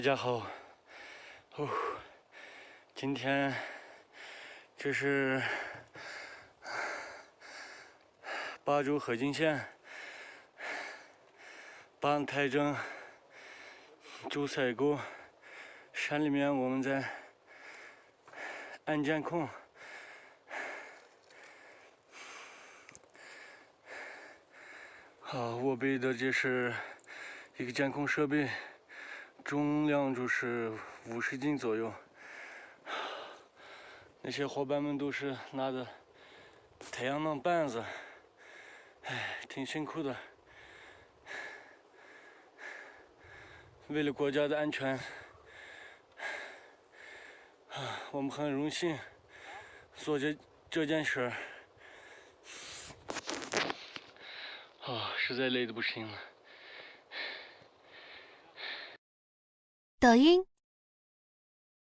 大家好，今天这是巴州河津县板台镇周赛沟山里面，我们在安监控。我背的这是一个监控设备，重量就是50斤左右。那些伙伴们都是拿着太阳能板子，挺辛苦的。为了国家的安全，我们很荣幸做这件事儿。实在累得不行了。抖音。